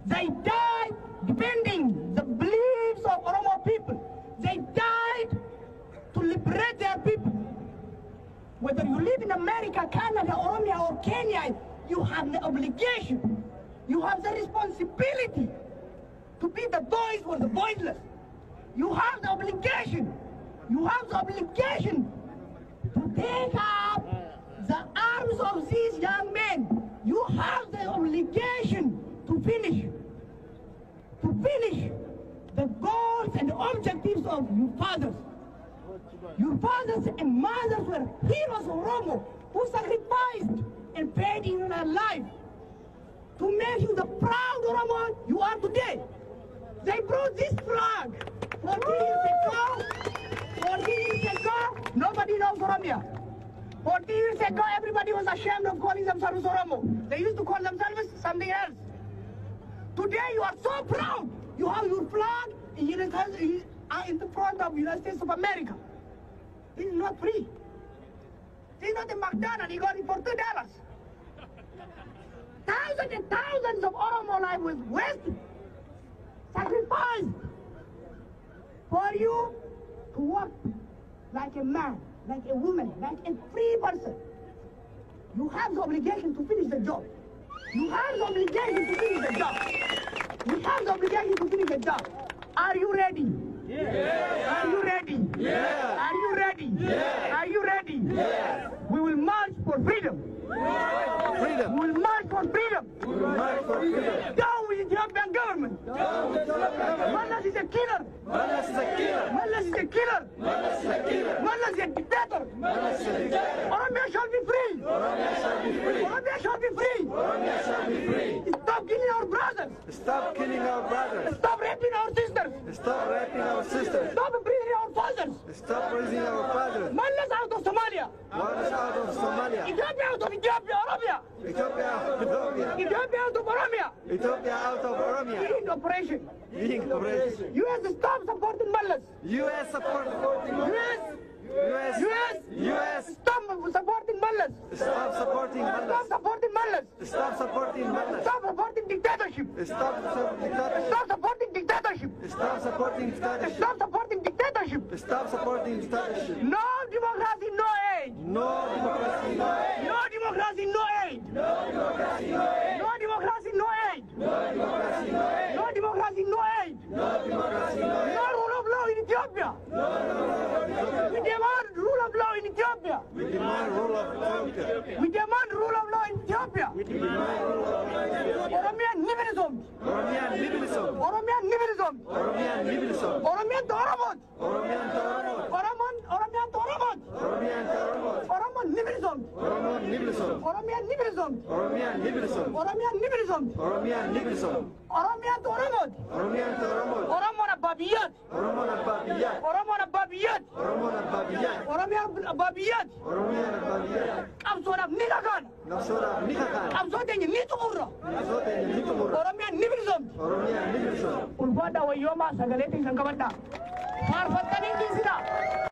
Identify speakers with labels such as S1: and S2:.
S1: They died defending the beliefs of Oromo people. They died to liberate their people. Whether you live in America, Canada, Oromia, or Kenya, you have the obligation, you have the responsibility to be the voice for the voiceless. You have the obligation, to take up the arms of these young men. You have the obligation to finish the goals and objectives of your fathers. Your fathers and mothers were heroes of Oromo who sacrificed and paid in their life to make you the proud Oromo you are today. They brought this flag 40 years ago, nobody knows Oromia. 40 years ago, everybody was ashamed of calling themselves Oromo. They used to call themselves something else. Today, you are so proud. You have your flag in the front of the United States of America. This is not free. This is not a McDonald's. You got it for $2. Thousands and thousands of Oromo life was wasted, sacrificed for you to work like a man, like a woman, like a free person. You have the obligation to finish the job. You have the obligation to finish the job. We have the obligation to finish the job. Are you ready?
S2: Yeah.
S1: Are you ready?
S2: Yeah.
S1: Are you ready?
S2: Yeah.
S1: Are you ready?
S2: Yeah.
S1: We will march for freedom.
S2: Freedom.
S1: We will march for freedom.
S2: We will march for freedom.
S1: Down with the Ethiopian government.
S2: Down with the Ethiopian government.
S1: Mallas is a killer.
S2: Mallas is a killer.
S1: Mallas is a killer.
S2: Mallas is a killer.
S1: Mallas is a dictator.
S2: Mallas is a dictator.
S1: Oromia shall be free.
S2: Oromia shall be free.
S1: Oromia shall be free.
S2: Oromia shall be free.
S1: Stop killing our brothers.
S2: Stop killing our brothers.
S1: Stop raping our sisters.
S2: Stop raping our sisters.
S1: Stop breeding our fathers.
S2: Stop raising our fathers.
S1: Mallas out of Somalia.
S2: Mallas out of Somalia.
S1: Ethiopia out of Ethiopia, Oromia.
S2: Ethiopia out of Ethiopia.
S1: Ethiopia out of Oromia.
S2: Ethiopia out of Oromia.
S1: Leading operation.
S2: Leading operation.
S1: U.S. stop supporting Mallas.
S2: U.S. supporting Mallas. U.S.
S1: Stop supporting Mallas.
S2: Stop supporting
S1: Stop
S2: Mallas.
S1: supporting Mallas.
S2: Stop supporting Mallas.
S1: Stop supporting dictatorship.
S2: Stop dictatorship.
S1: Stop supporting dictatorship.
S2: Stop supporting dictatorship.
S1: Stop supporting dictatorship.
S2: Stop supporting dictatorship.
S1: No democracy, no aid.
S2: No democracy, no aid.
S1: No democracy, no aid.
S2: No democracy, no aid.
S1: No democracy, no aid.
S2: No democracy, no aid.
S1: No democracy, no aid.
S2: No democracy, no aid.
S1: No rule of law in Ethiopia. We demand rule of law in Ethiopia.
S2: We demand rule of Ethiopia.
S1: We demand rule of law in Ethiopia.
S2: We demand rule of Ethiopia.
S1: Oromia liberalism.
S2: Oromia liberalism.
S1: Oromia liberalism.
S2: Oromia liberalism.
S1: Oromia to Oromot.
S2: Oromia to Oromot.
S1: Oromia to Oromot.
S2: Oromia to Oromot.
S1: Oromo liberalism.
S2: Oromo liberalism.
S1: Oromia liberalism.
S2: Oromia liberalism.
S1: Oromia liberalism.
S2: Oromia liberalism.
S1: Oromia to Oromot.
S2: Oromia to Oromot.
S1: Oromo na babiyat.
S2: Oromo na babiyat.
S1: Oromo na babiyat.
S2: Oromo na babiyat.
S1: Oromia na babiyat.
S2: Oromia na babiyat.
S1: Kamsora nikakan.
S2: Nafsora nikakan.
S1: Kamsora ni tumura.
S2: Nazote ni tumura.
S1: Oromia liberalism.
S2: Oromia liberalism.
S1: Ulfada wayoma sagaletin kankabanda. Marfatanin kisida.